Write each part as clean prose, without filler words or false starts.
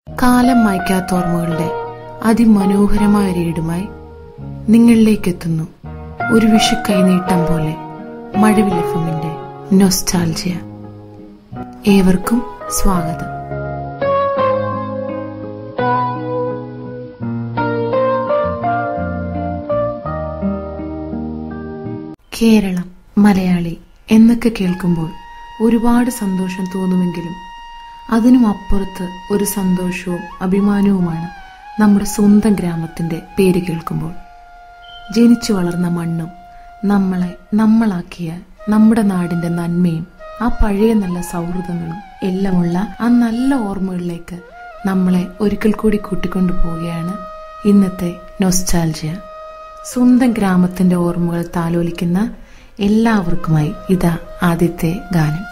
കാലം മായ്ക്കാത്ത ഓർമ്മകളുടെ അതിമനോഹരമായ റീഡുമായി നിങ്ങളിലേക്കെത്തുന്നു ഒരു വിഷു കൈനീട്ടം പോലെ മഴവിൽ എഫ്എമ്മിന്റെ നൊസ്റ്റാൾജിയ. ഏവർക്കും സ്വാഗതം. കേരളം, മലയാളി എന്നൊക്കെ കേൾക്കുമ്പോൾ ഒരുപാട് സന്തോഷം തോന്നുമെങ്കിലും അതിനും അപ്പുറത്ത് ഒരു സന്തോഷവും അഭിമാനവുമാണ് നമ്മുടെ സ്വന്തം ഗ്രാമത്തിന്റെ പേര് കേൾക്കുമ്പോൾ. ജനിച്ചു വളർന്ന മണ്ണും നമ്മളെ നമ്മളാക്കിയ നമ്മുടെ നാടിന്റെ നന്മയും ആ പഴയ നല്ല സൗഹൃദങ്ങളും എല്ലാമുള്ള ആ നല്ല ഓർമ്മകളിലേക്ക് നമ്മളെ ഒരിക്കൽ കൂടി കൂട്ടിക്കൊണ്ടു പോവുകയാണ് ഇന്നത്തെ നൊസ്റ്റാൾജിയ. സ്വന്തം ഗ്രാമത്തിന്റെ ഓർമ്മകൾ താലോലിക്കുന്ന എല്ലാവർക്കുമായി ഇതാ ആദ്യത്തെ ഗാനം.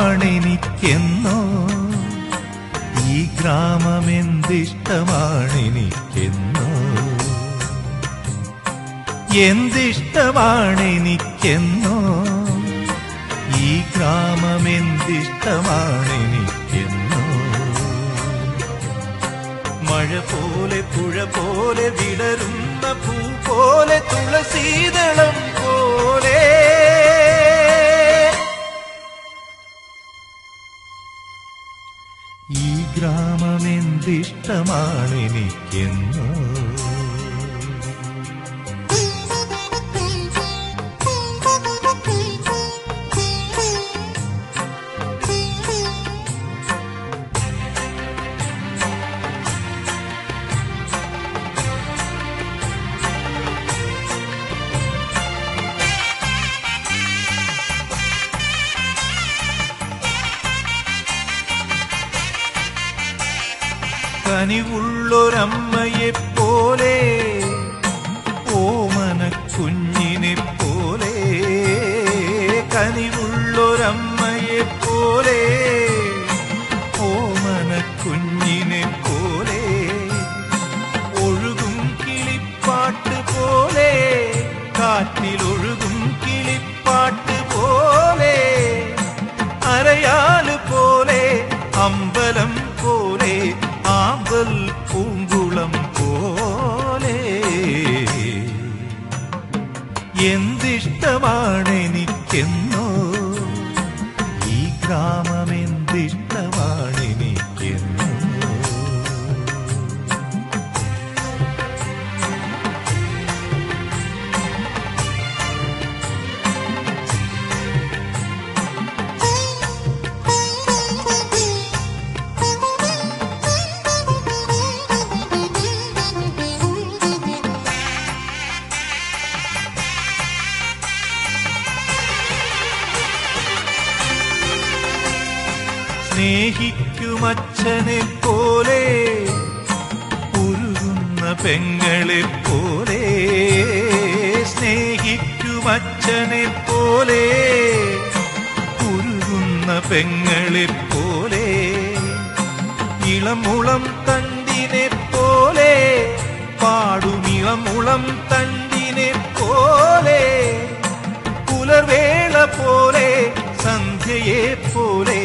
എന്തിഷ്ടമാണെനിക്കെന്നോ ഈ ഗ്രാമം, എന്തിഷ്ടമാണെനിക്കെന്നോ, എന്തിഷ്ടമാണെനിക്കെന്നോ ഈ ഗ്രാമം, എന്തിഷ്ടമാണെനിക്കെന്നോ. മഴ പോലെ പുഴ പോലെ വിടരുന്ന പൂ പോലെ തുളസീദളം പോലെ ഈ ഗ്രാമം എന്തിഷ്ടമാണെനിക്കെന്നോ. കനിവുള്ളൊരമ്മയെപ്പോലെ, ഓമന കുഞ്ഞിനെ പോലെ, കനിവുള്ളൊരമ്മയെപ്പോലെ, ഓമന കുഞ്ഞിനെ പോലെ, ഒഴുകും കിളിപ്പാട്ട് പോലെ, കാറ്റിലൊഴുകും കിളിപ്പാട്ട് പോലെ, അരയാല് പോലെ, അമ്പലം പോലെ, ആമ്പൽ പൂങ്കുളം പോലെ. എന്തിഷ്ടമാണെനിക്കെന്നോ ഈ ഗ്രാമം, എന്തിഷ്ടമാണെനിക്കെന്നോ. സ്നേഹിക്കുമച്ഛനെ പോലെ, ഉരുകുന്ന പെങ്ങളെ പോലെ, സ്നേഹിക്കുമച്ഛനെ പോലെ, ഉരുകുന്ന പെങ്ങളെ പോലെ, ഇളമുളം തണ്ടിനെ പോലെ, പാടുമിളമുളം തണ്ടിനെ പോലെ, പുലർവേള പോലെ, സന്ധ്യയെ പോലെ,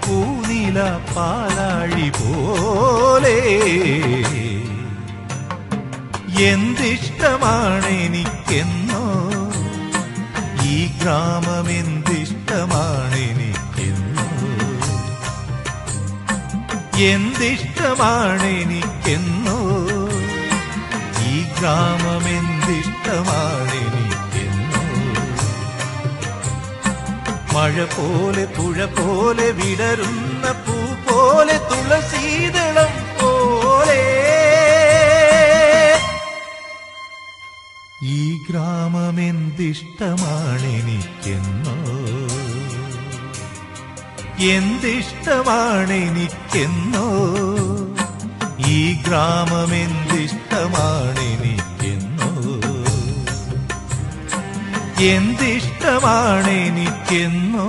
പൂനില പാലാഴി പോലെ. എന്തിഷ്ടമാണെനിക്കെന്നോ ഈ ഗ്രാമം, എന്തിഷ്ടമാണെനിക്കെന്നോ, എന്തിഷ്ടമാണെനിക്കെന്നോ ഈ ഗ്രാമം, എന്തിഷ്ടമാണെനിക്കെന്നോ. മഴ പോലെ പുഴ പോലെ വിടരുന്ന പൂ പോലെ തുളസീതളം പോലെ ഈ ഗ്രാമമെന്തിഷ്ടമാണെനിക്കെന്നോ എന്തിഷ്ടമാണെനിക്കെന്നോ ഈ ഗ്രാമമെന്തിഷ്ടമാണെനിക്കെന്നോ എന്തിഷ്ടമാണെനിക്കെന്നോ.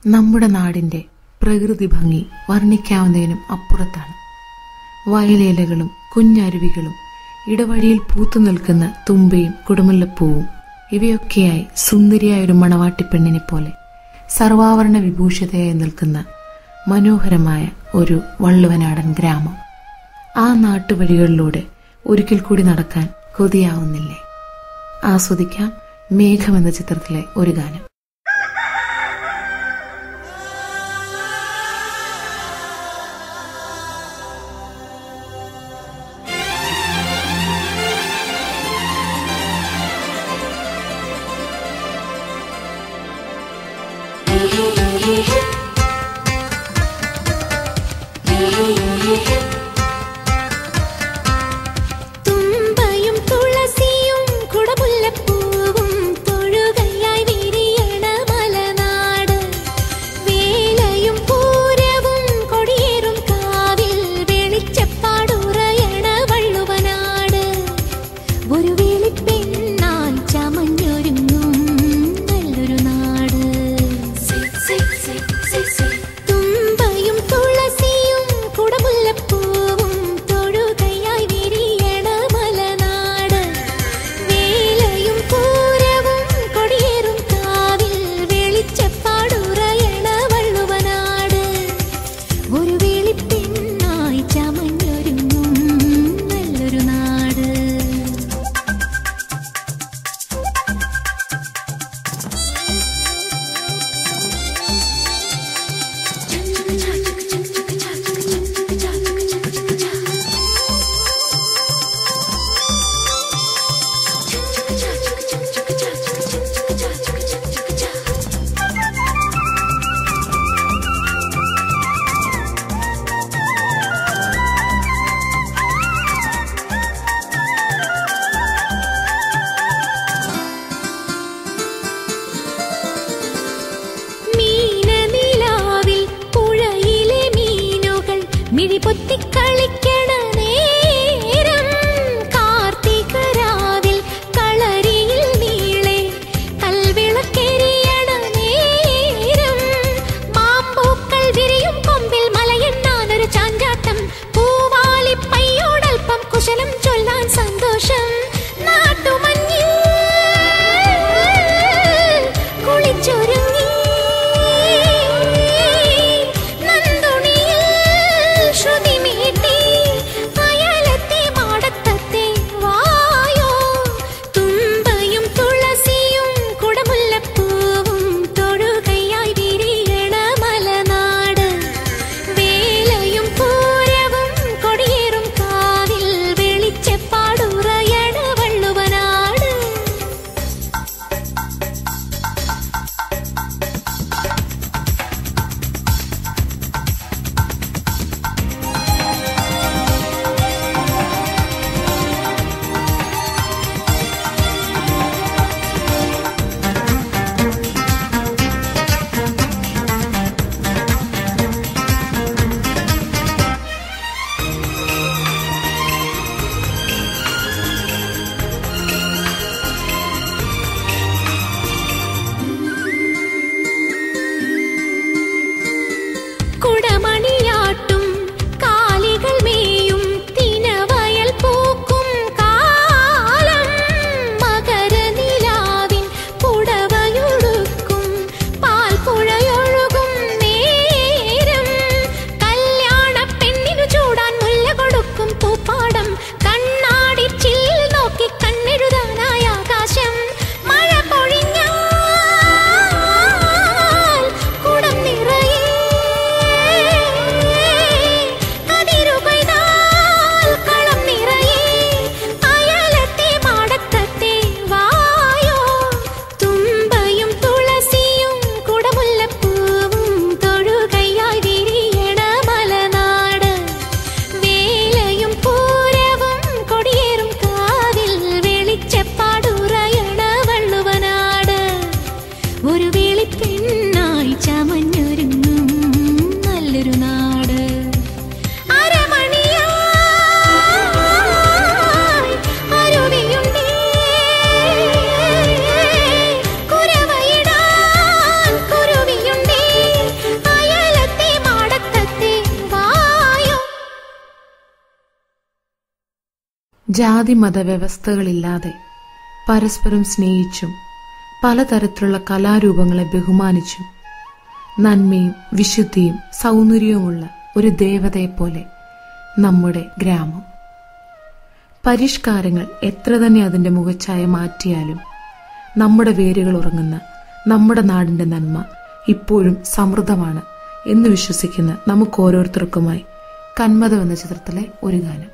നമ്മുടെ നാടിന്റെ പ്രകൃതി ഭംഗി വർണ്ണിക്കാവുന്നതിനും അപ്പുറത്താണ്. വയലേലകളും കുഞ്ഞരുവികളും ഇടവഴിയിൽ പൂത്തു നിൽക്കുന്ന തുമ്പയും കുടമുല്ലപ്പൂവും ഇവയൊക്കെയായി സുന്ദരിയായ ഒരു മണവാട്ടിപ്പെണ്ണിനെ പോലെ സർവാഭരണ വിഭൂഷിതയായി നിൽക്കുന്ന മനോഹരമായ ഒരു വള്ളുവനാടൻ ഗ്രാമം. ആ നാട്ടുവഴികളിലൂടെ ഒരിക്കൽ കൂടി നടക്കാൻ കൊതിയാവുന്നില്ലേ? ആസ്വദിക്കാം മേഘം എന്ന ചിത്രത്തിലെ ഒരു ഗാനം. തുമ്പയും തുളസിയും കുടമുല്ലപ്പൂവും തൊഴുകയായി വിരിയണ മലനാട്. വേലയും പൂരവും കൊടിയേറും കാവിൽ വെളിച്ചപ്പാടുറയണ വള്ളുവനാട്. ഒരു വേളിപ്പെണ്ണാൽ ചമഞ്ഞൊരുങ്ങും നല്ലൊരു നാട്. തുമ്പയും തുളസിയും കുടമുല്ലപ്പൂവും തൊഴുകയായി വിരിയണ മലനാട്. വേലയും പൂരവും കൊടിയേറും കാവിൽ വെളിച്ചപ്പാടുറയണ വള്ളുവനാട്. ഒരു വേളിപ്പെണ്ണായി ചമഞ്ഞൊരുങ്ങും നല്ലൊരു നാട്. മീനനിലാവിൽ പുഴയിലെ മീനുകൾ മിഴിപൊത്തിക്കളിക്കണ നേരം. കാർത്തികരാവിൽ കളരിയിൽ നീളെ കൽവിളക്കെരിയണ നേരം. മാമ്പൂക്കൾ വിരിയും കൊമ്പിൽ മലയെണ്ണാനൊരു ചാഞ്ചാട്ടം. പൂവാലിപ്പയ്യോടൽപ്പം കുശലം ചൊല്ലാൻ സന്തോഷം. നാട്ടുമഞ്ഞിൽ കുളിച്ചൊരുങ്ങി നന്ദുണിയിൽ ശ്രുതിമീട്ടി ജാതി മത വ്യവസ്ഥകളില്ലാതെ പരസ്പരം സ്നേഹിച്ചും പലതരത്തിലുള്ള കലാരൂപങ്ങളെ ബഹുമാനിച്ചും നന്മയും വിശുദ്ധിയും സൗന്ദര്യവുമുള്ള ഒരു ദേവതയെപ്പോലെ നമ്മുടെ ഗ്രാമം. പരിഷ്കാരങ്ങൾ എത്ര തന്നെ അതിന്റെ മുഖച്ഛായ മാറ്റിയാലും നമ്മുടെ വേരുകൾ ഉറങ്ങുന്ന നമ്മുടെ നാടിന്റെ നന്മ ഇപ്പോഴും സമൃദ്ധമാണ് എന്ന് വിശ്വസിക്കുന്ന നമുക്ക് ഓരോരുത്തർക്കുമായി കന്മതം എന്ന ചിത്രത്തിലെ ഒരു ഗാനം.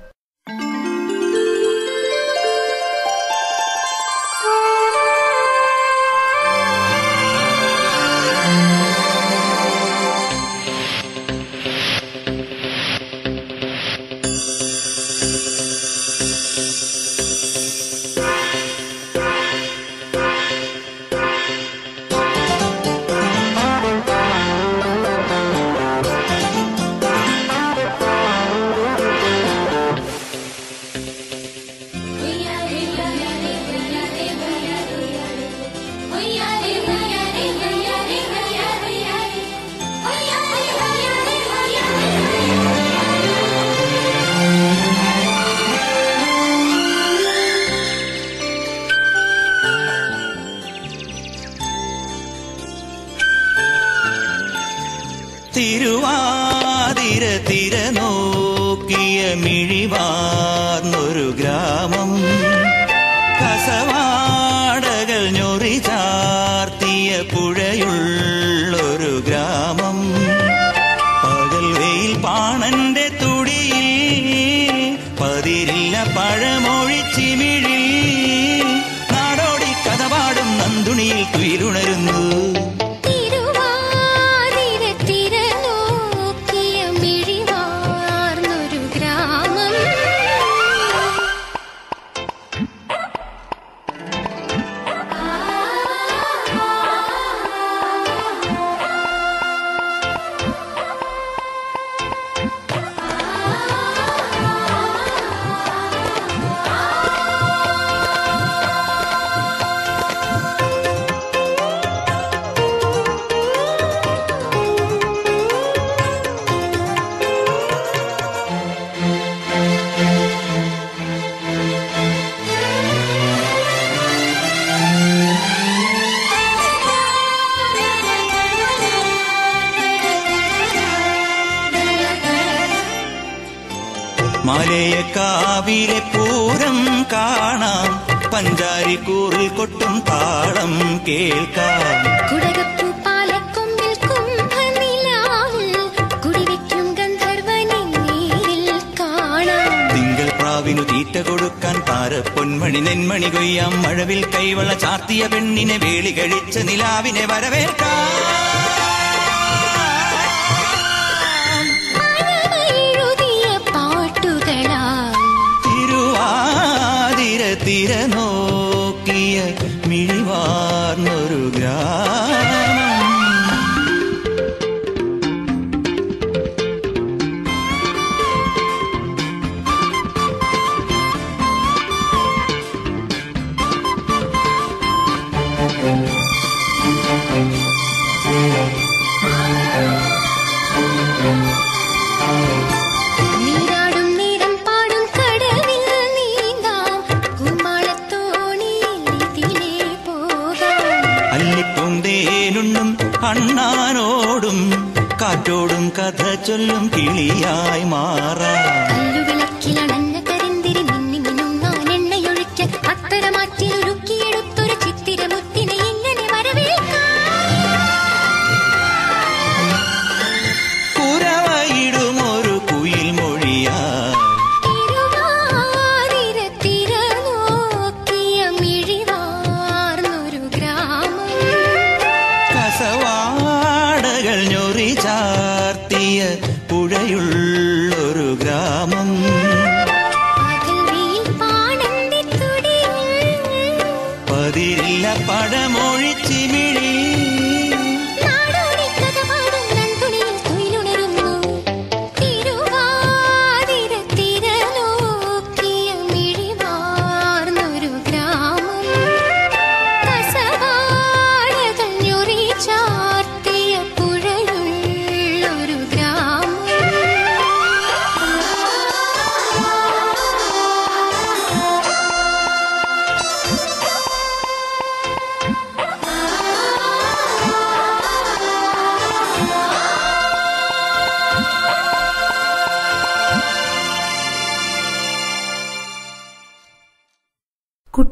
തിരുവാതിര തിര നോക്കിയ മിഴിവാർന്നൊരു ഗ്രാമം, കസവാടകൾ ഞൊറി ചാർത്തിയ പുഴയുള്ളൊരു ഗ്രാമം, പകൽ വെയിൽ പാണന്റെ തുടിയിൽ പതിരില്ല പഴമൊഴിച്ചിമിഴിൽ നാടോടി കഥപാടും നന്ദുണിയിൽ തുയിലുണരുന്നു. മലയക്കാവിലെ പൂരം കാണാം, പഞ്ചാരിക്കൂറിൽ കൊട്ടും താളം കേൾക്കാം. കുടകപ്പൂ പാലക്കൊമ്പിൽ കുംഭനിലാവിൽ കുടിവെക്കും ഗന്ധർവനെ നേരിൽ കാണാം. തിങ്കൾ പ്രാവിനു തീറ്റ കൊടുക്കാൻ താരപ്പൊന്മണി നെന്മണി കൊയ്യാം. മഴവിൽ കൈവള ചാർത്തിയ പെണ്ണിനെ വേളി കഴിച്ച നിലാവിനെ വരവേൽക്കാം. തിര നോക്കിയ മിഴിവാർന്നൊരു ഗ്രാമം. അണ്ണാനോടും കാറ്റോടും കഥ ചൊല്ലും കിളിയായി മാറാം. കല്ലുവിളക്കിലണഞ്ഞ കരിന്തിരി മിന്നി മിനുങ്ങാൻ എണ്ണയൊഴിച്ച് അത്തരമാറ്റിലൊരുക്കിയെടുത്തൊരു ചിത്തിരമുത്തിനെ എങ്ങനെ വരവേൽക്കാം. കുരവയിടുമൊരു കുയിൽ മൊഴിയാ. തിരുവാതിര തിര നോക്കിയ മിഴിവാർന്നൊരു ഗ്രാമം, കസവാടകൾ ഞൊറി ചാർത്തിയ പുഴയുള്ളൊരു ഗ്രാമം, പതിരില്ല പഴമൊഴിച്ചിമിഴി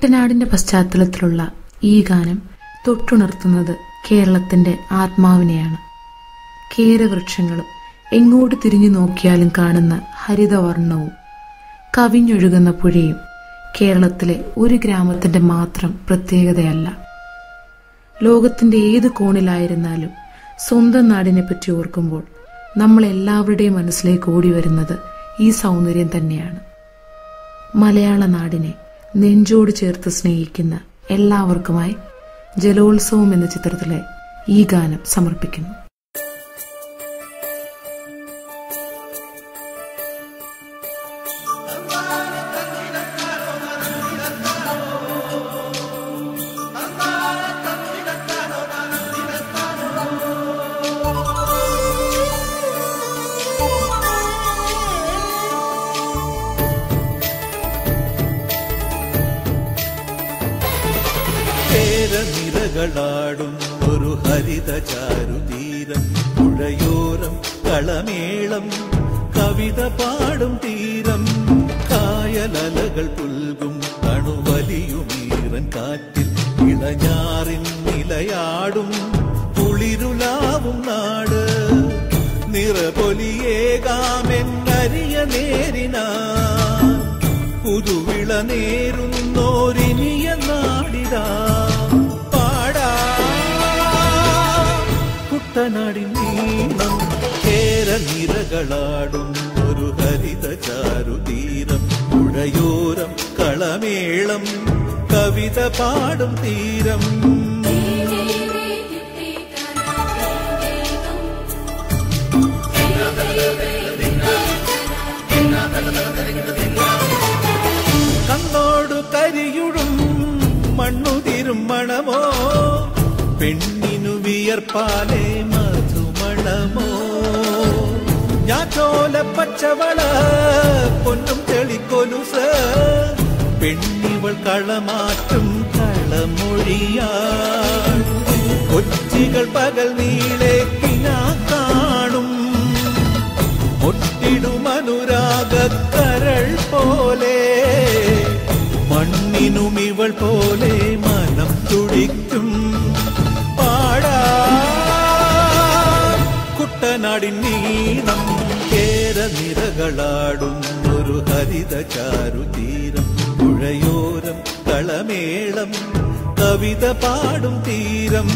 കുട്ടനാടിന്റെ പശ്ചാത്തലത്തിലുള്ള ഈ ഗാനം തൊട്ടുണർത്തുന്നത് കേരളത്തിന്റെ ആത്മാവിനെയാണ്. കേരവൃക്ഷങ്ങളും എങ്ങോട്ട് തിരിഞ്ഞു നോക്കിയാലും കാണുന്ന ഹരിതവർണ്ണവും കവിഞ്ഞൊഴുകുന്ന പുഴയും കേരളത്തിലെ ഒരു ഗ്രാമത്തിന്റെ മാത്രം പ്രത്യേകതയല്ല. ലോകത്തിന്റെ ഏത് കോണിലായിരുന്നാലും സ്വന്തം നാടിനെ പറ്റി ഓർക്കുമ്പോൾ നമ്മളെല്ലാവരുടെയും മനസ്സിലേക്ക് ഓടി വരുന്നത് ഈ സൗന്ദര്യം തന്നെയാണ്. മലയാള നാടിനെ നെഞ്ചോട് ചേർത്ത് സ്നേഹിക്കുന്ന എല്ലാവർക്കുമായി ജലോത്സവം എന്ന ചിത്രത്തിലെ ഈ ഗാനം സമർപ്പിക്കുന്നു. നിരകളാടും ഒരു ഹരിത ചാരുതീരം, പുഴയോരം കളമേളം കവിത പാടും തീരം, കായലലകൾ പുൽകും കണുവലിയുമീറൻ കാറ്റിൽ ഇളഞ്ഞാറിൻ നിലയാടും കുളിരുലാവും നാട്, നിറപൊലിയേകാമെന്നരിയ നേരിനാ പുതുവിള നേരുന്നോരിനിയ നാടിതാ കുട്ടനാടിൻ നീളം. കേരനിരകളാടും ഒരു ഹരിത ചാരുതീരം, പുഴയോരം കളമേളം കവിത പാടും തീരം. കണ്ണോടു കരിയുടും മണ്ണുതിരും മണമോ, പെണ്ണിനു വിയർപ്പാലേ മധുമണമോ, ഞാറ്റോല പച്ചവള പൊന്നും തെളിക്കൊലുസ്, പെണ്ണിവൾ കളമാറ്റും കളമൊഴിയാ, കൊച്ചികൾ പകൽ നീളെ കിനാ കാണും, ഒട്ടിടുമനുരാഗക്കരൾ പോലെ, മണ്ണിനും ഇവൾ പോലെ മനം തുടിക്കും. കുട്ടനാടിൻ നീളം. കേരനിരകളാടും ഒരു ഹരിത ചാരുതീരം, പുഴയോരം കളമേളം കവിത പാടും തീരം.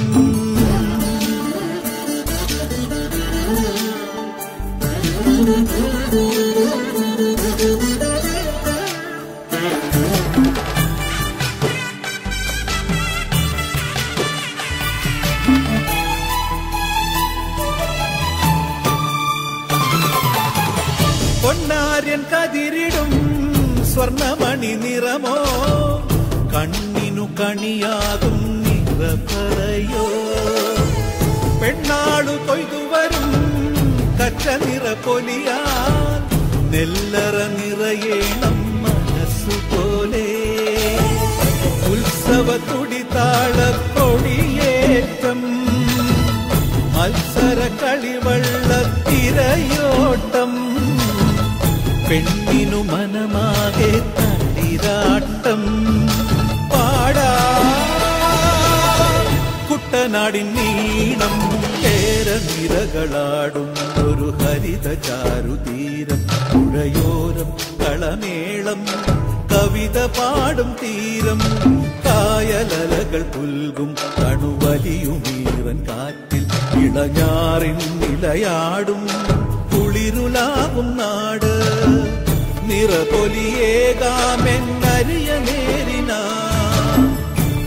പൊന്നാര്യൻ കതിരിടും സ്വർണമണി നിറമോ, കണ്ണിനു കണിയാകും നിറപറയോ, പെണ്ണാളു കൊയ്തുവരും കച്ച നിറപ്പൊലിയാൽ നെല്ലറ നിറയേണം മനസ്സുപോലെ, ഉത്സവ തുടിതാളക്കൊടിയേറ്റം, മത്സര കളിവള്ളത്തിരയോട്ടം, പെണ്ണിനു മനമാകെ തളിരാട്ടം. പാടാ കുട്ടനാടിൻ നീളം. കേരനിരകളാടും ഒരു ഹരിത ചാരുതീരം, പുഴയോരം കളമേളം കവിത പാടും തീരം, കായലലകൾ പുൽകും കണുവലിയുമീറൻ കാറ്റിൽ ഇളഞ്ഞാറിൻ നിലയാടും കുളിരുലാവും നാട്, നിറപൊലിയേകാമെന്നരിയ നേരിനാ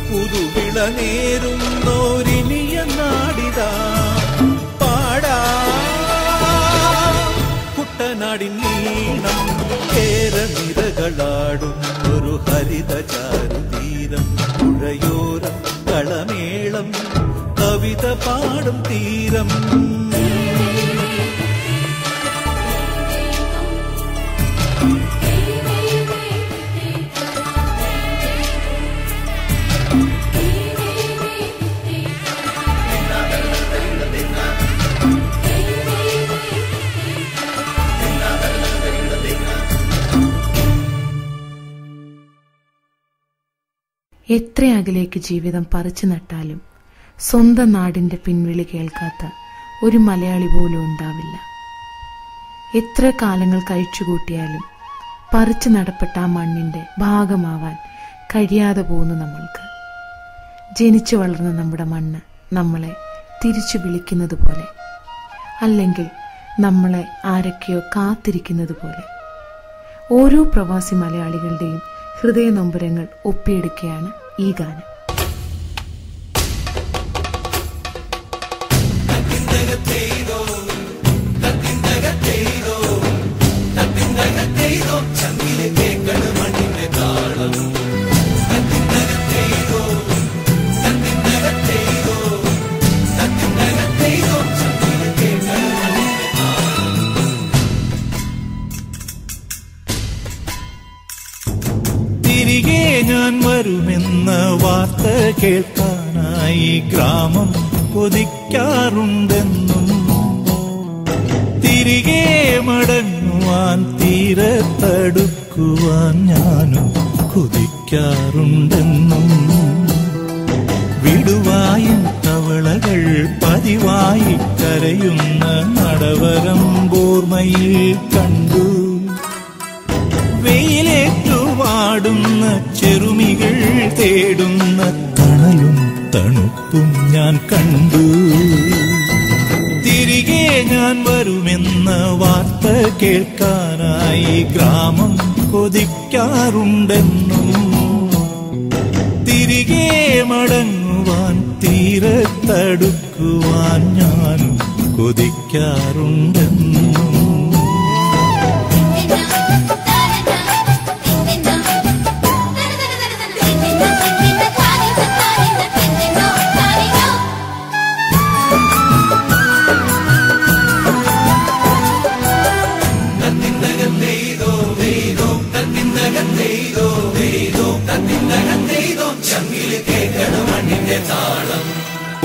പുതുവിള നേരുന്നോരിനിയ നാടിതാ പാടാ കുട്ടനാടിൻ നീളം. കേരനിരകളാടും ഒരു ഹരിത ചാരുതീരം, പുഴയോരം കളമേളം കവിത പാടും തീരം. എത്ര അകലേക്ക് ജീവിതം പറിച്ചു നട്ടാലും സ്വന്തം നാടിന്റെ പിൻവിളി കേൾക്കാത്ത ഒരു മലയാളി പോലും ഉണ്ടാവില്ല. എത്ര കാലങ്ങൾ കഴിച്ചുകൂട്ടിയാലും പറിച്ചു നടപ്പെട്ട ആ മണ്ണിന്റെ ഭാഗമാവാൻ കഴിയാതെ പോകുന്നു നമ്മൾക്ക്. ജനിച്ചു വളർന്ന നമ്മുടെ മണ്ണ് നമ്മളെ തിരിച്ചു വിളിക്കുന്നത് പോലെ, അല്ലെങ്കിൽ നമ്മളെ ആരൊക്കെയോ കാത്തിരിക്കുന്നത് പോലെ. ഓരോ പ്രവാസി മലയാളികളുടെയും ഹൃദയ നൊമ്പരങ്ങൾ ഒപ്പിയെടുക്കുകയാണ് ഈ ഗാനം. തിരികെ ഞാൻ വരുമെന്ന വാർത്ത കേൾക്കാനായി ഗ്രാമം കൊതിക്കാറുണ്ടെന്നും, തിരികെ മടങ്ങുവാൻ തീരത്തടുക്കുവാൻ ഞാനും കൊതിക്കാറുണ്ടെന്നും. വിടുവായും തവളകൾ പതിവായി കരയുന്ന നടവരം ഓർമ്മയിൽ കണ്ടു. വെയിലേറ്റുവാടുന്ന ചെറുമികൾ തേടുന്ന തണലും തണുപ്പും ഞാൻ കണ്ടു. തിരികെ ഞാൻ വരുമെന്ന വാർത്ത കേൾക്കാനായി ഗ്രാമം കൊതിക്കാറുണ്ടെന്നും, തിരികെ മടങ്ങുവാൻ തീരത്തടുക്കുവാൻ ഞാനും കൊതിക്കാറുണ്ടെന്നും.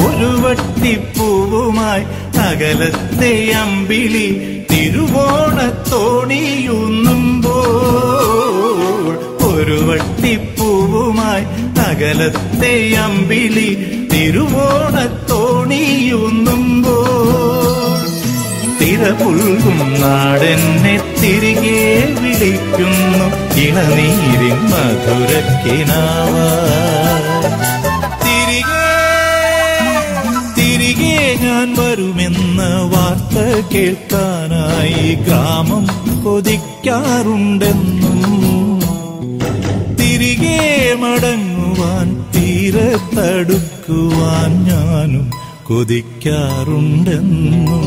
ഒരു വട്ടിപ്പൂവുമായി അകലത്തെ അമ്പിളി തിരുവോണത്തോണിയുന്നുമ്പോൾ, ഒരു വട്ടിപ്പൂവുമായി അകലത്തെ അമ്പിളി തിരുവോണത്തോണിയുന്നുമ്പോൾ, തിരപുൽകും നാടെന്നെ തിരികെ വിളിക്കുന്നു ഇളനീരിൻ മധുരക്കിനാവാ. തിരികെ ഞാൻ വരുമെന്ന വാർത്ത കേൾക്കാനായി ഗ്രാമം കൊതിക്കാറുണ്ടെന്നും, തിരികെ മടങ്ങുവാൻ തീരത്തടുക്കുവാൻ ഞാനും കൊതിക്കാറുണ്ടെന്നും.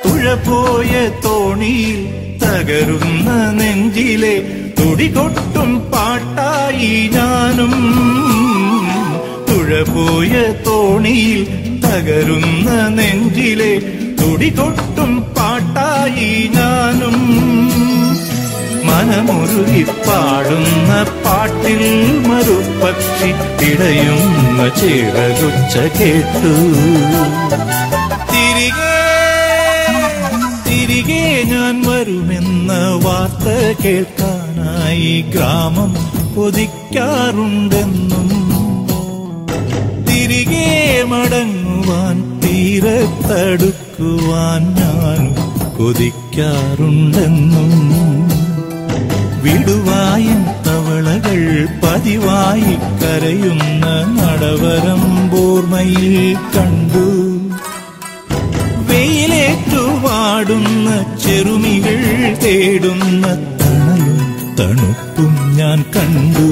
തുഴപോയ തോണിയിൽ തകരുന്ന നെഞ്ചിലെ തുടികൊട്ടും പാട്ടായി ഞാനും, തുഴപോയ തോണിയിൽ തകരുന്ന നെഞ്ചിലെ തുടികൊട്ടും പാട്ടായി ഞാനും, മനമുരുകിപ്പാടുന്ന പാട്ടിൽ മറുപക്ഷി ഇടയുന്ന ചിറകുച്ച കേട്ടു. തിരികെ ഞാൻ വരുമെന്ന വാർത്ത കേൾക്കാനായി ഗ്രാമം കൊതിക്കാറുണ്ടെന്നും, തിരികെ മടങ്ങുവാൻ തീരത്തടുക്കുവാൻ ഞാനും കൊതിക്കാറുണ്ടെന്നും. വിടുവായും തവളകൾ പതിവായി കരയുന്ന നടവരം ഓർമ്മയിൽ കണ്ടു. വെയിലേറ്റുവാടുന്ന ചെറുമികൾ തേടുന്ന തണലും തണുപ്പും ഞാൻ കണ്ടു.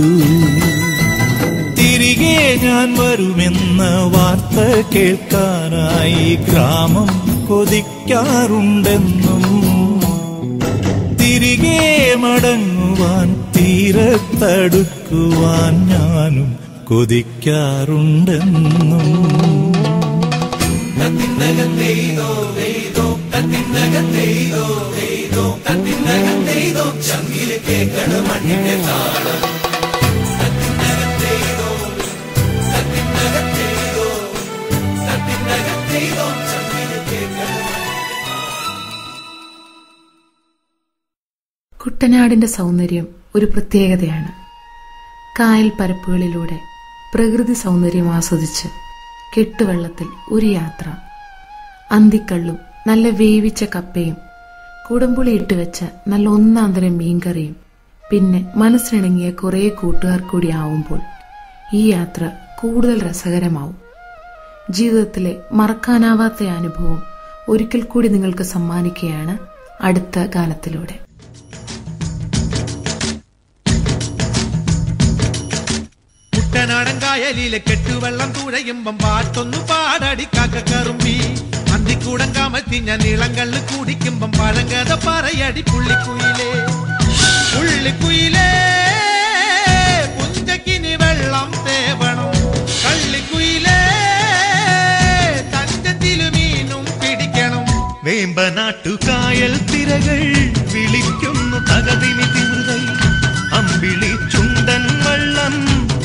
തിരികെ ഞാൻ വരുമെന്ന വാർത്ത കേൾക്കാനായി ഗ്രാമം കൊതിക്കാറുണ്ടെന്നും, തിരികെ മടങ്ങുവാൻ തീരത്തടുക്കുവാൻ ഞാനും കൊതിക്കാറുണ്ടെന്നും. ചങ്കില് കേക്കണം മണ്ണിന്റെ താളം. കുട്ടനാടിന്റെ സൗന്ദര്യം ഒരു പ്രത്യേകതയാണ്. കായൽ പരപ്പുകളിലൂടെ പ്രകൃതി സൗന്ദര്യം ആസ്വദിച്ച് കെട്ടുവെള്ളത്തിൽ ഒരു യാത്ര. അന്തിക്കള്ളും നല്ല വേവിച്ച കപ്പയും കുടംപുളി ഇട്ടുവെച്ച നല്ല ഒന്നാന്തരം മീൻകറിയും പിന്നെ മനസ്സിനിണങ്ങിയ കുറേ കൂട്ടുകാർ കൂടി ആവുമ്പോൾ ഈ യാത്ര കൂടുതൽ രസകരമാവും. ജീവിതത്തിലെ മറക്കാനാവാത്ത അനുഭവം ഒരിക്കൽ കൂടി നിങ്ങൾക്ക് സമ്മാനിക്കുകയാണ് അടുത്ത ഗാനത്തിലൂടെ. കുട്ടനാടൻ കായലിലെ കെട്ടുവെള്ളം തുഴയുമ്പം പാട്ടൊന്നു പാടടി കാക്കക്കറുമ്പി. അന്തിക്കൂടം കാമത്തി ഞാൻ ഇളങ്കള്ള് കുടിക്കുമ്പം പഴങ്കഥ പറയടി പുള്ളിക്കുയിലേ. പുള്ളിക്കുയിലേ പുഞ്ചക്കിനി വെള്ളം തേവണം. കള്ളിക്കുയിലേ തഞ്ചത്തിലു മീനും പിടിക്കണം. വേമ്പനാട്ടുകായൽ തിരകൾ വിളിക്കുന്നു തകതിനി തിമൃതൈ. അമ്പിളി ചുണ്ടൻ വള്ളം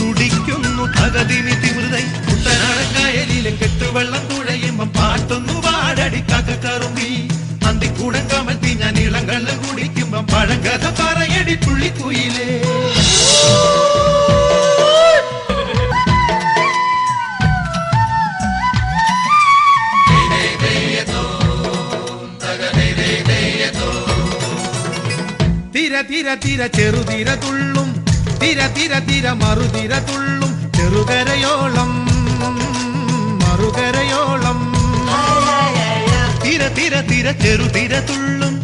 തുടിക്കുന്നു തകതിനി തിമൃതൈ. കുട്ടനാടൻ കായലിലെ കെട്ടുവെള്ളം തുഴയുമ്പം പാട്ടൊന്നു പാടടി കാക്കക്കറുമ്പി. അന്തിക്കൂടം കമഴ്ത്തി ഞാൻ ഇളങ്കള്ള് കുടിക്കുമ്പം പഴങ്കഥ പറയടി പുള്ളിക്കുയിലേ. തിര തിര തിര ചെറുതിര തുള്ളും, തിര തിര തിര മറുതിര തുള്ളും. ചെറുകരയോളം മറുകരയോളം. തിര തിര തിര ചെറുതിര തുള്ളും,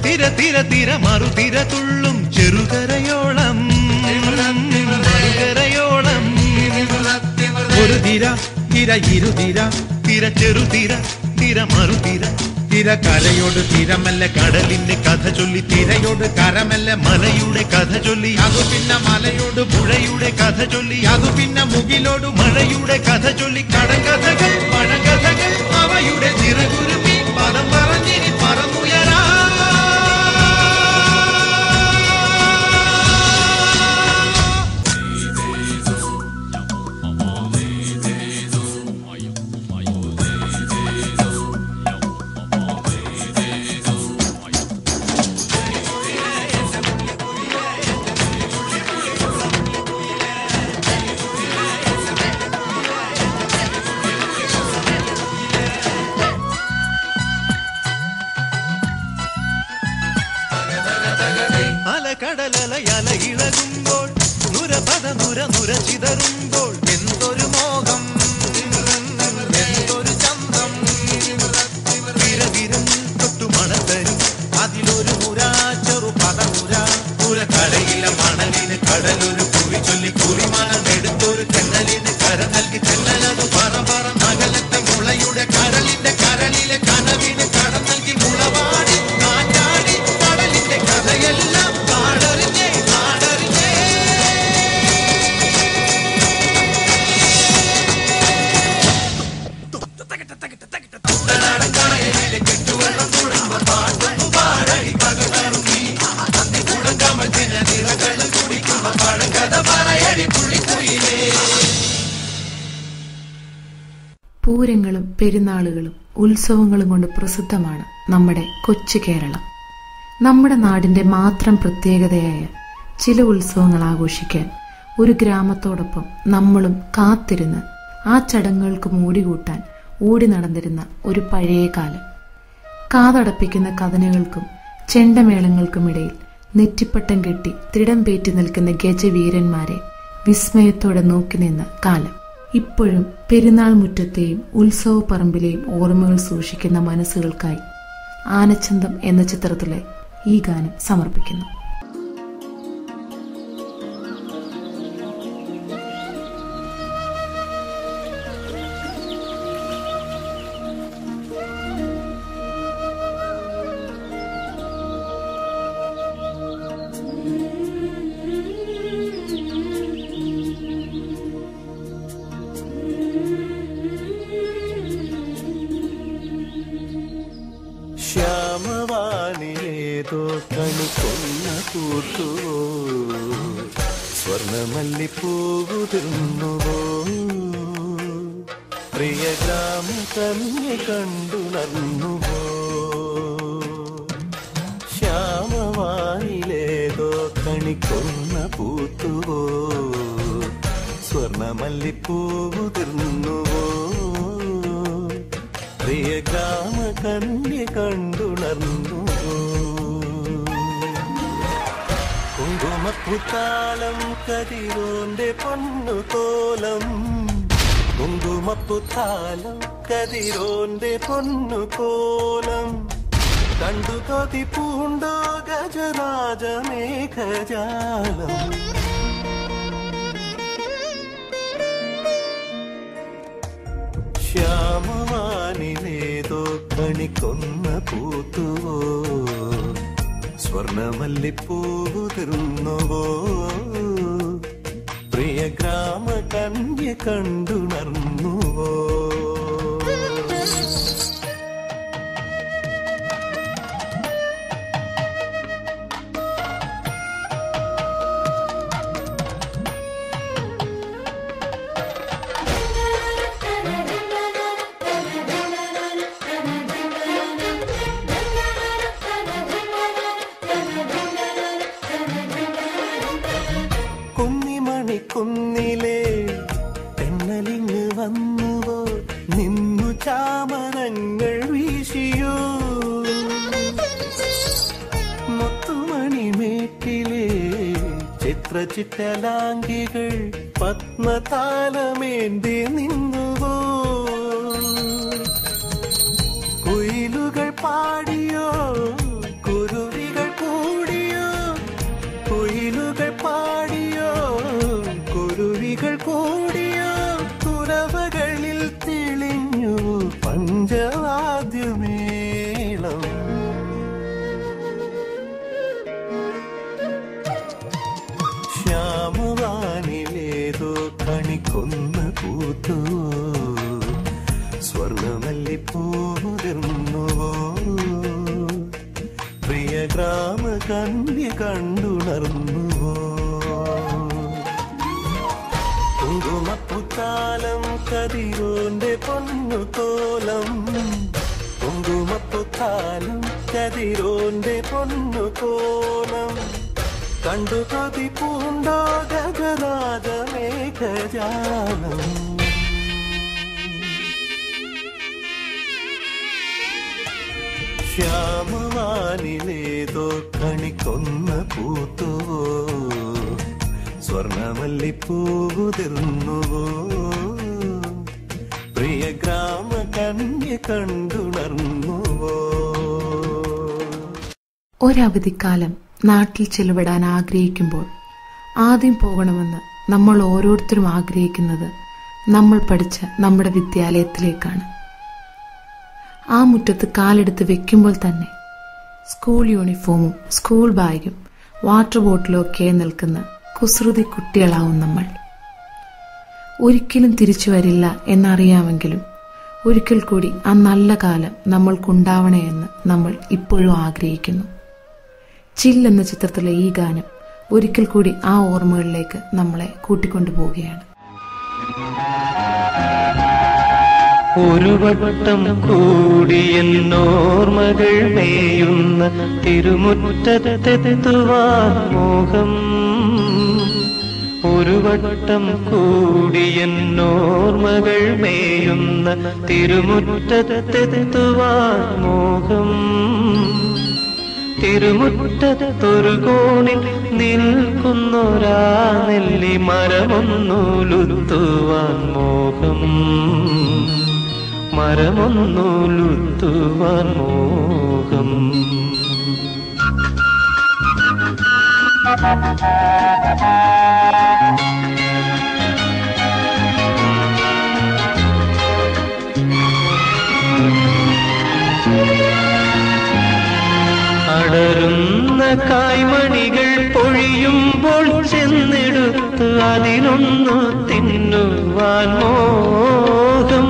തിര തിര തിര മറുതിര തുള്ളും. ചെറുകരയോളം മറുകരയോളം. ഒരു തിര തിര ഇരുതിര, തിര ചെറുതിര തിര മറുതിര. തിര കരയോട് തിരമല്ല കടലിന്റെ കഥ ചൊല്ലി. തിരയോട് കരമല്ല മലയുടെ കഥ ചൊല്ലി. അതു പിന്നെ മലയോട് പുഴയുടെ കഥ ചൊല്ലി. അതു പിന്നെ മുകിലോട് മഴയുടെ കഥ ചൊല്ലി. കടകഥകൾ പഴകഥകൾ അവയുടെ ചിറകുരുമി പദം പറഞ്ഞിനി പറന്നുയരാ. കടലലയല ഇളകുമ്പോൾ നുരപദ നുര നുര ചിതറുമ്പോൾ എന്തൊരു മോഹം എന്തൊരു ചന്തം. തിരതിരും തൊട്ടു മണത്തരും അതിലൊരു മുര ചെറു പദമുര. പുരക്കടയിലെ മണലിന് കടലൊരു കുറി ചൊല്ലി. കുറിമണമെടുത്തൊരു തെന്നലിന് കര നൽകി. തെന്നലത് പറ പറ നഗലത്തെ മുളയുടെ കരളിന്റെ കരളിലെ കനവിന് കടം നൽകി. മുളവാടി കാറ്റാടി കടലിന്റെ കഥയെല്ലാം പൂരങ്ങളും പെരുന്നാളുകളും ഉത്സവങ്ങളും കൊണ്ട് പ്രസിദ്ധമാണ് നമ്മുടെ കൊച്ചു കേരളം. നമ്മുടെ നാടിന്റെ മാത്രം പ്രത്യേകതയായ ചില ഉത്സവങ്ങൾ ആഘോഷിക്കാൻ ഒരു ഗ്രാമത്തോടൊപ്പം നമ്മളും കാത്തിരുന്ന് ആ ചടങ്ങുകൾക്ക് മൂടികൂട്ടാൻ ഓടി നടന്നിരുന്ന ഒരു പഴയ കാലം. കാതടപ്പിക്കുന്ന കഥനകൾക്കും ചെണ്ടമേളങ്ങൾക്കുമിടയിൽ നെറ്റിപ്പട്ടം കെട്ടി തിടം പേറ്റി നിൽക്കുന്ന ഗജവീരന്മാരെ വിസ്മയത്തോടെ നോക്കി നിന്ന കാലം. ഇപ്പോഴും പെരുന്നാൾ മുറ്റത്തെയും ഉത്സവ പറമ്പിലെയും ഓർമ്മകൾ സൂക്ഷിക്കുന്ന മനസ്സുകൾക്കായി ആനച്ചന്തം എന്ന ചിത്രത്തിലെ ഈ ഗാനം സമർപ്പിക്കുന്നു. സ്വർണമല്ലിപ്പൂവുതിർന്നുവോ പ്രിയ ഗ്രാമ കന്യ കണ്ടുണർന്നുവോ ശ്യാമവാനിലേതോ കണിക്കൊന്ന പൂത്തുവോ സ്വർണമല്ലിപ്പൂവുതിർന്നുവോ പ്രിയ ഗ്രാമ കന്യ കണ്ടുണർന്നുവോ കുങ്കുമപ്പുത്താലം കതിരോന്റെ പൊന്നുകോലം കുങ്കുമപ്പുത്താലം കതിരോന്റെ പൊന്നുകോലം കണ്ടു കൊതി പൂണ്ടോ ഗജരാജമേഘജാലം ശ്യാമവാനിലേതോ കണിക്കൊന്ന പൂത്തുവോ സ്വർണമല്ലിപ്പൂവുതിർന്നുവോ പ്രിയ ഗ്രാമ കന്യ കണ്ടുണർന്നുവോ കുന്നിലെ തെന്നലിങ് വന്നുവോ നിന്നു ചാമരങ്ങൾ വീശിയോ മുത്തുമണിമേട്ടിലെ ചിത്രചിറ്റലാംഗികൾ പത്മതാലമേന്തി നിന്നുവോ കുയിലുകൾ പാടിയോ കുരുവികൾ കൂടിയോ കുയിലുകൾ പാടിയോ കുരുവികൾ കൂടിയോ തുറവകളിൽ തെളിഞ്ഞു പഞ്ചവാദ്യമേളം ശ്യാമവാനിലേതോ കണിക്കൊന്ന പൂത്തുവോ സ്വർണമല്ലിപ്പൂവുതിർന്നുവോ പ്രിയ ഗ്രാമ കന്യ കണ്ടുണർന്നുവോ കുങ്കുമപ്പുത്താലം കതിരോന്റെ പൊന്നുകോലം കുങ്കുമപ്പുത്താലം കതിരോന്റെ പൊന്നുകോലം കണ്ടു കൊതി പൂണ്ടോ ഗജരാജമേഘജാലം ശ്യാമവാനിലേതോ കണിക്കൊന്ന പൂത്തുവോ സ്വർണമല്ലിപ്പൂവുതിർന്നുവോ പ്രിയ ഗ്രാമ കന്യ കണ്ടുണർന്നുവോ ഒരവധിക്കാലം നാട്ടിൽ ചെലവിടാൻ ആഗ്രഹിക്കുമ്പോൾ ആദ്യം പോകണമെന്ന് നമ്മൾ ഓരോരുത്തരും ആഗ്രഹിക്കുന്നത് നമ്മൾ പഠിച്ച നമ്മുടെ വിദ്യാലയത്തിലേക്കാണ്. ആ മുറ്റത്ത് കാലെടുത്ത് വെക്കുമ്പോൾ തന്നെ സ്കൂൾ യൂണിഫോമും സ്കൂൾ ബാഗും വാട്ടർ ബോട്ടിലും ഒക്കെ നിൽക്കുന്ന കുസൃതി കുട്ടികളാവും നമ്മൾ. ഒരിക്കലും തിരിച്ചു വരില്ല എന്നറിയാമെങ്കിലും ഒരിക്കൽ കൂടി ആ നല്ല കാലം നമ്മൾക്കുണ്ടാവണേ എന്ന് നമ്മൾ ഇപ്പോഴും ആഗ്രഹിക്കുന്നു. ചിൽ എന്ന ചിത്രത്തിലെ ഈ ഗാനം ഒരിക്കൽ കൂടി ആ ഓർമ്മകളിലേക്ക് നമ്മളെ കൂട്ടിക്കൊണ്ടുപോവുകയാണ്. ഒരു വട്ടം കൂടിയെന്നോർമകൾ മേയുന്ന തിരുമുറ്റത്തെത്തുവാൻ മോഹം. ഒരു വട്ടം കൂടിയെന്നോർമകൾ മേയുന്ന തിരുമുറ്റത്തെത്തുവാൻ മോഹം. തിരുമുറ്റത്തൊരു കോണിൽ നിൽക്കുന്നൊരാ നെല്ലി മരമൊന്നുലുത്തുവാൻ മോഹം. മരമൊന്നുലുത്തുവാൻ മോഹം. അടരുന്ന കായ്മണികൾ പൊഴിയുമ്പോൾ ചെന്നെടുത്ത് അതിനൊന്നു തിന്നുവാൻ മോഹം.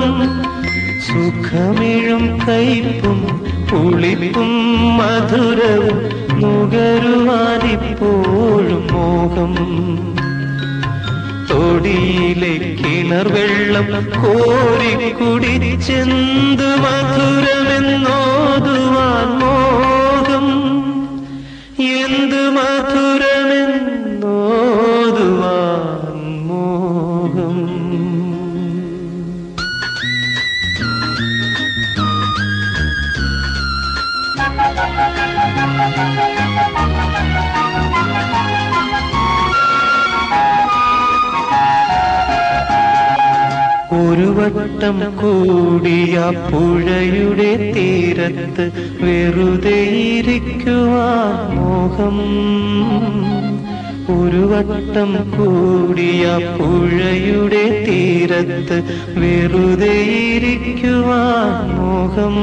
സുഖമിഴും കയ്പും പുളിപ്പും മധുരവും നുകരുവാനിപ്പോഴും മോഹം. തൊടിയിലെ കിണർ വെള്ളം കോരി കുടിച്ചെന്തു മധുരമെന്നോതുവാൻ മോഹം, എന്തു മധുരമെന്നോതുവാൻ മോഹം. ഒരു വട്ടം കൂടിയ പുഴയുടെ തീരത്ത് വെറുതെ ഇരിക്കുവാൻ മോഹം, ഒരു വട്ടം കൂടിയ പുഴയുടെ തീരത്ത് വെറുതെ ഇരിക്കുവാൻ മോഹം,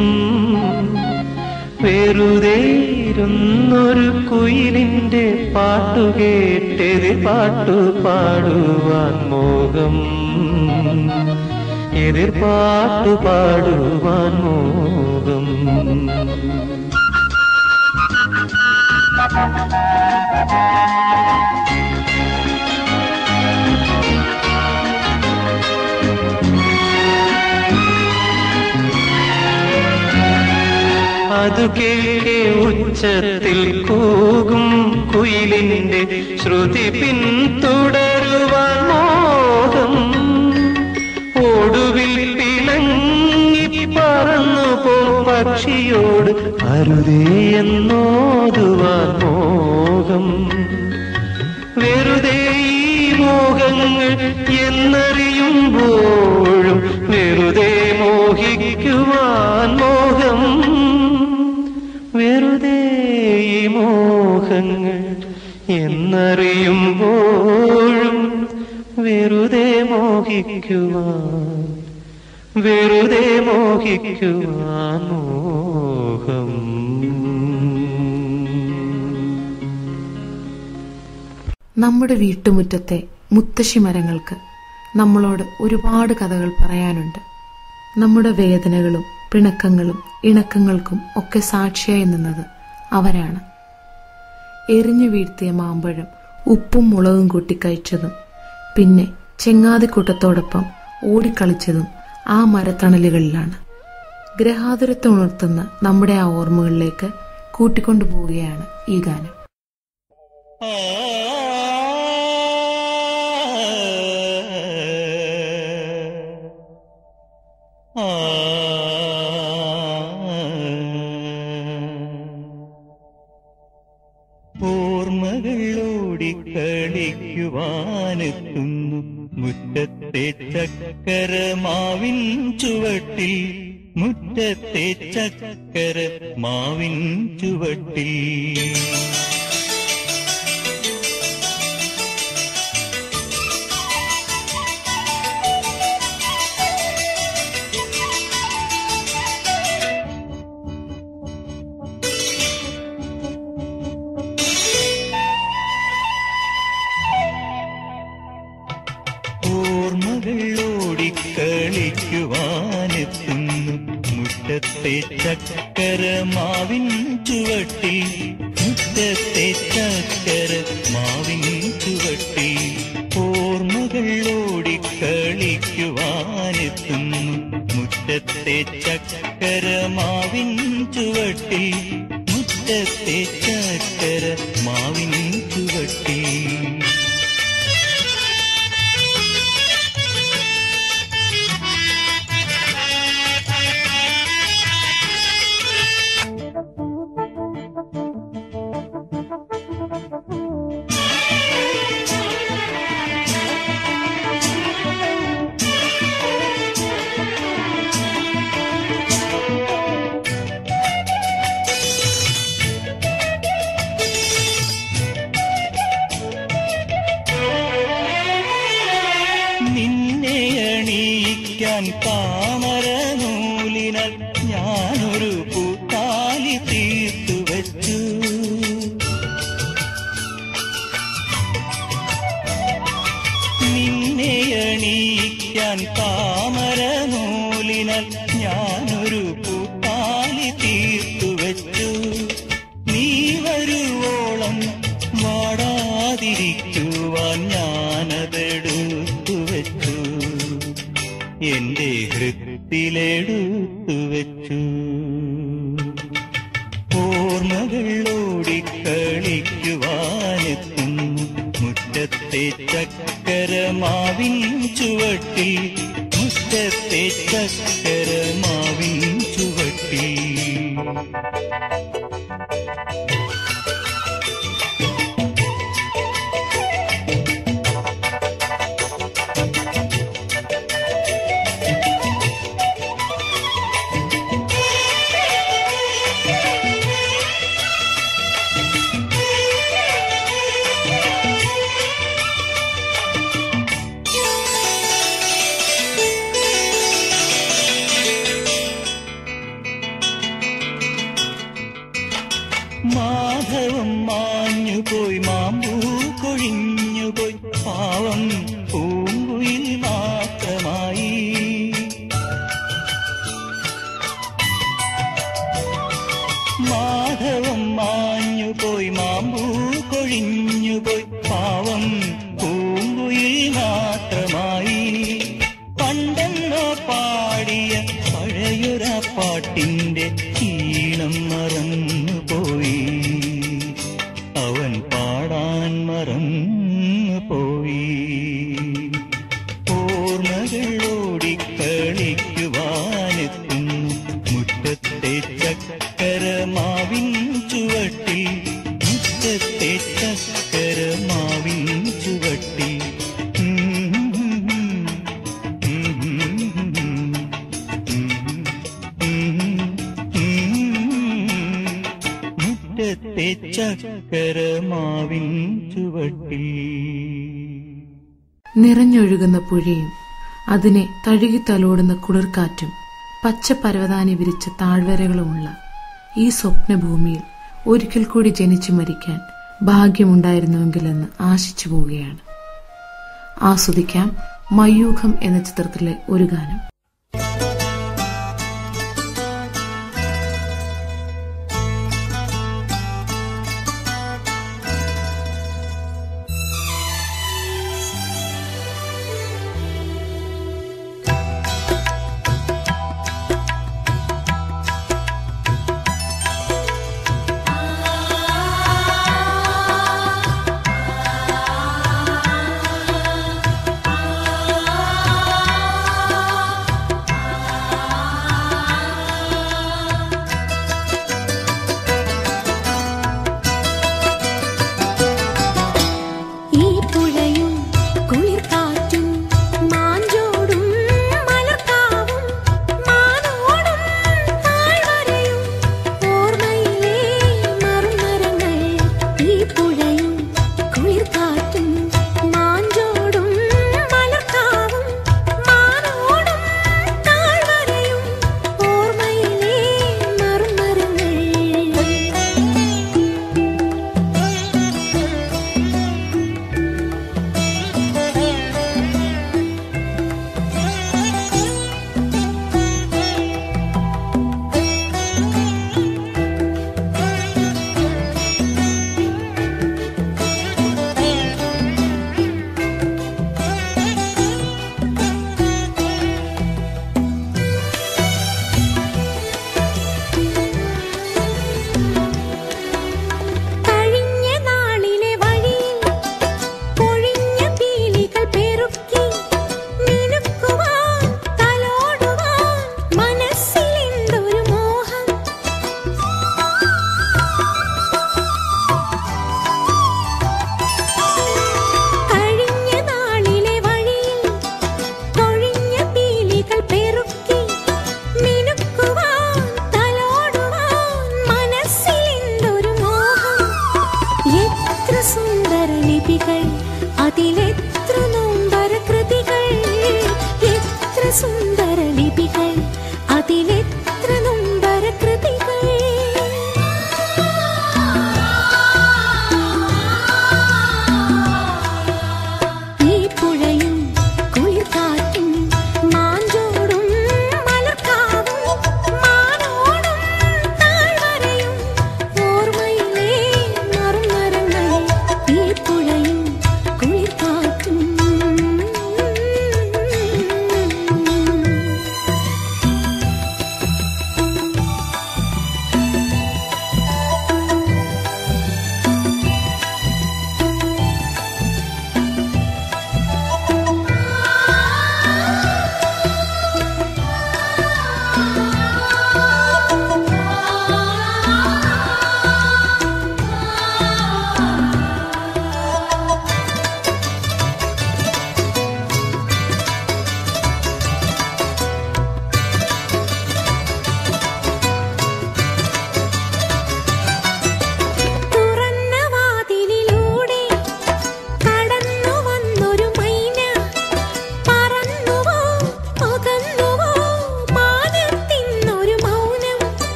വെറുതെ ഇരുന്നൊരു കുയിലിന്റെ പാട്ടുകേട്ടെതിർ പാട്ടു പാടുവാൻ മോഹം, എതിർപ്പാട്ടു പാടുവാൻ മോഹം. അതു കേൾക്കെ ഉച്ചത്തിൽ കൂകും കുയിലിന്റെ ശ്രുതി പിന്തുടരുവാൻ മോഹം, ഒടുവിൽ പിണങ്ങി പറന്നു പോ പക്ഷിയോട് അരുതേ എന്നോതുവാൻ മോഹം, വെറുതെ ഈ മോഹങ്ങൾ എന്നറിയുമ്പോഴും വെറുതെ മോഹിക്കുവാൻ മോഹം, വെറുതെ ഈ മോഹങ്ങൾ എന്നറിയുമ്പോഴും വെറുതെ മോഹിക്കുവാൻ, വെറുതെ മോഹിക്കുവാൻ മോഹം. നമ്മുടെ വീട്ടുമുറ്റത്തെ മുത്തശ്ശി മരങ്ങൾക്ക് നമ്മളോട് ഒരുപാട് കഥകൾ പറയാനുണ്ട്. നമ്മുടെ വേദനകളും പിണക്കങ്ങളും ഇണക്കങ്ങൾക്കും ഒക്കെ സാക്ഷിയായി നിന്നത് അവരാണ്. എറിഞ്ഞു വീഴ്ത്തിയ മാമ്പഴം ഉപ്പും മുളകും കൂട്ടി കഴിച്ചതും പിന്നെ ചെങ്ങാതിക്കൂട്ടത്തോടൊപ്പം ഓടിക്കളിച്ചതും ആ മരത്തണലുകളിലാണ്. ഗ്രഹാതുരത്തെ ഉണർത്തുന്ന നമ്മുടെ ആ ഓർമ്മകളിലേക്ക് കൂട്ടിക്കൊണ്ടുപോവുകയാണ് ഈ ഗാനം. ഓർമ്മകളോടിക്കളിക്കുവാനെത്തുന്നു മുറ്റത്തെ ചക്കരമാവിൻ ചുവട്ടിൽ, മുറ്റത്തെ ചക്കരമാവിൻ ചുവട്ടിൽ. ഓർമ്മകളോടിക്കളിക്കുവാനെത്തുന്നു മുറ്റത്തെ ചക്കരമാവിൻ ചുവട്ടിൽ, മുറ്റത്തെ ചക്കരമാവിൻ ചുവട്ടിൽ. ഓർമ്മകളോടിക്കളിക്കുവാനെത്തുന്നു മുറ്റത്തെ ചക്കരമാവിൻ ചുവട്ടിൽ, മുറ്റത്തെ ചക്കരമാവിൻ ചുവട്ടിൽ. നിന്നെ അണിയിക്കാൻ താമരനൂലിനാൽ ഞാനൊരു പൂത്താലി തീർത്തു വച്ചു. നിന്നെ അണിയിക്കാൻ താമരനൂലിനാൽ ഞാനൊരു പൂത്താലി തീർത്തു വച്ചു. നീ വരുവോളം വാടാതിരിക്കുവാൻ ഞാനതെടുത്തു എന്റെ ഹൃത്തിലെടുത്തു വെച്ചു. ഓർമ്മകൾ ഓടിക്കളിക്കുവാനെത്തുന്നു മുറ്റത്തെ ചക്കരമാവിൻ ചുവട്ടിൽ, മുറ്റത്തെ ചക്കരമാവിൻ ചുവട്ടിൽ. മാധവം മാഞ്ഞുപോയി, മാമ്പൂ കൊഴിഞ്ഞുപോയി, പാവം പൂങ്കുയിൽ മാത്രമായി. മാധവം മാഞ്ഞുപോയി, മാമ്പൂ കൊഴിഞ്ഞുപോയി, പാവം പൂങ്കുയിൽ മാത്രമായി. പണ്ടെന്നോ പാടിയ പഴയൊര പാട്ടിന്റെ ഈണം മറന്നുപോയി, അവൻ പാടാൻ മറന്നുപോയി. ഓർമ്മകൾ ഓടിക്കളിക്കുവാനെത്തുന്നു മുറ്റത്തെ ചക്കരമാവിൻ ചുവട്ടിൽ, മുറ്റത്തെ ചക്കരമാവിൻ ചുവട്ടിൽ. മുറ്റത്തെ ചക്കരമാവിൻ ചുവട്ടിൽ. നിറഞ്ഞൊഴുകുന്ന പുഴയും അതിനെ തഴുകി തലോടുന്ന കുളിർക്കാറ്റും പച്ച പരവതാനി വിരിച്ച താഴ്വരകളുമുള്ള ഈ സ്വപ്നഭൂമിയിൽ ഒരിക്കൽ കൂടി ജനിച്ചു മരിക്കാൻ ഭാഗ്യമുണ്ടായിരുന്നുവെങ്കിലെന്ന് ആശിച്ചു പോവുകയാണ്. ആസ്വദിക്കാം മയൂഖം എന്ന ചിത്രത്തിലെ ഒരു ഗാനം.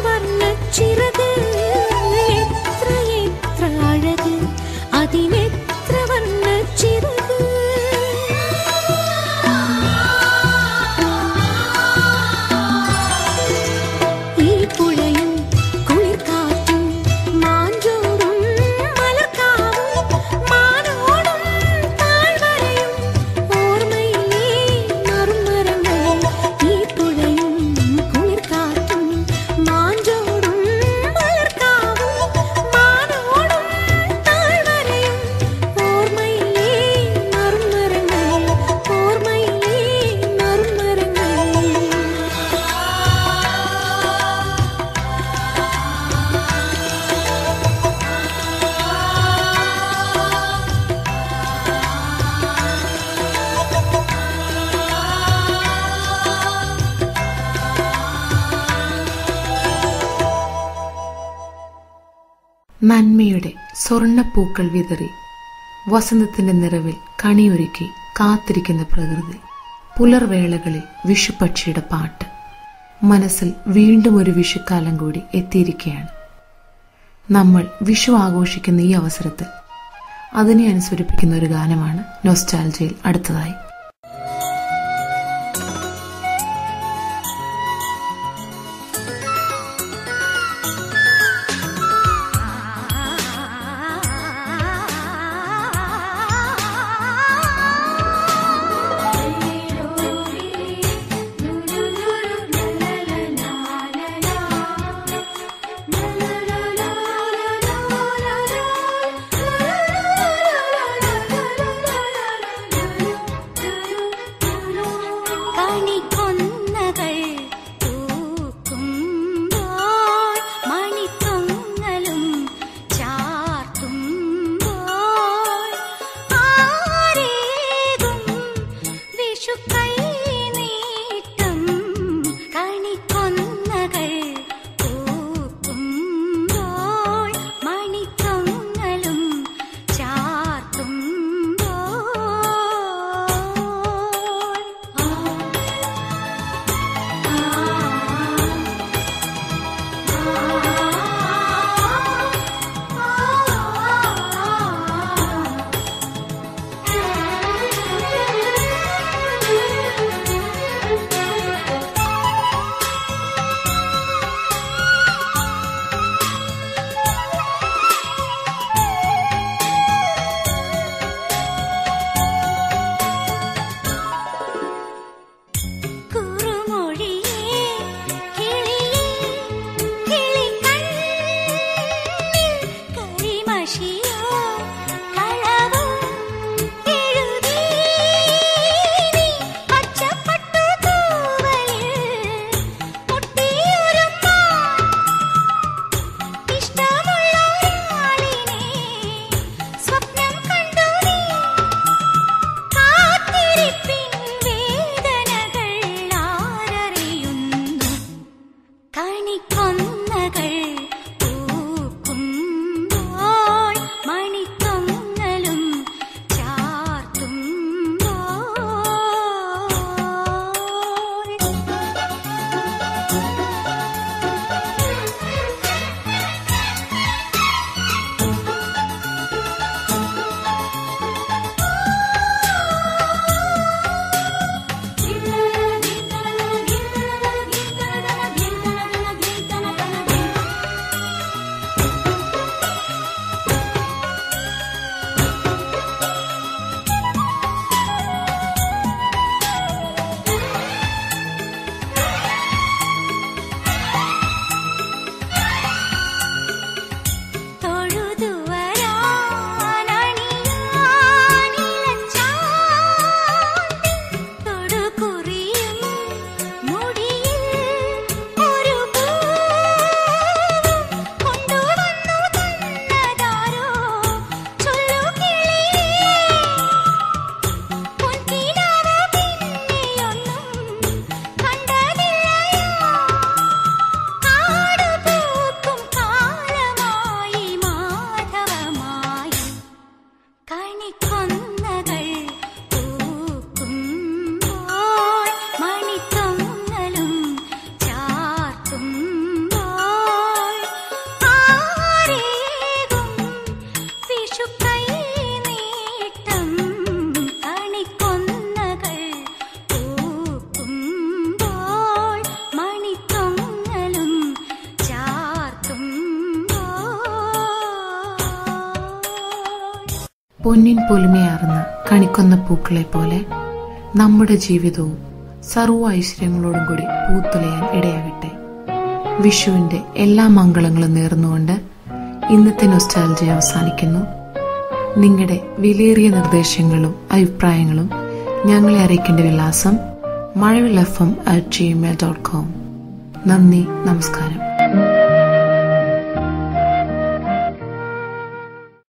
വർണ്ണച്ചിറക്, എത്ര എത്ര അഴക്, അതിനെത്ര വർണ്ണച്ചിറക്. ഈ പുഴയും കുളിർക്കാറ്റും മാഞ്ചോടും മലർക്കാവും മാനോടും താഴ്വരയും ഓർമ്മയിലെ നറുമരങ്ങൾ. ഈ പുഴയും കുളിർക്കാറ്റും മാഞ്ചോടും മലർക്കാവും മാനോടും താഴ്വരയും ഓർമ്മയിലെ നറുമരങ്ങൾ, ഓർമ്മയിലെ നറുമരങ്ങൾ. നന്മയുടെ സ്വർണ്ണപ്പൂക്കൾ വിതറി വസന്തത്തിന്റെ നിറവിൽ കണിയൊരുക്കി കാത്തിരിക്കുന്ന പ്രകൃതി. പുലർവേളകളിൽ വിഷുപക്ഷിയുടെ പാട്ട്. മനസ്സിൽ വീണ്ടും ഒരു വിഷുക്കാലം കൂടി എത്തിയിരിക്കുകയാണ്. നമ്മൾ വിഷു ആഘോഷിക്കുന്ന ഈ അവസരത്തിൽ അതിനെ അനുസ്മരിപ്പിക്കുന്ന ഒരു ഗാനമാണ് നൊസ്റ്റാൾജിയയിൽ അടുത്തതായി. La പൊന്നിൻ പൊലിമയാർന്ന കണിക്കൊന്ന പൂക്കളെ പോലെ നമ്മുടെ ജീവിതവും സർവ്വ ഐശ്വര്യങ്ങളോടും കൂടി പൂത്തുലയാൻ ഇടയാകട്ടെ. വിഷുവിന്റെ എല്ലാ മംഗളങ്ങളും നേർന്നുകൊണ്ട് ഇന്നത്തെ നൊസ്റ്റാൾജിയ അവസാനിക്കുന്നു. നിങ്ങളുടെ വിലയേറിയ നിർദ്ദേശങ്ങളും അഭിപ്രായങ്ങളും ഞങ്ങളെ അറിയിക്കേണ്ട വിലാസം മഴവിൽ FM@gmail.com. നന്ദി, നമസ്കാരം.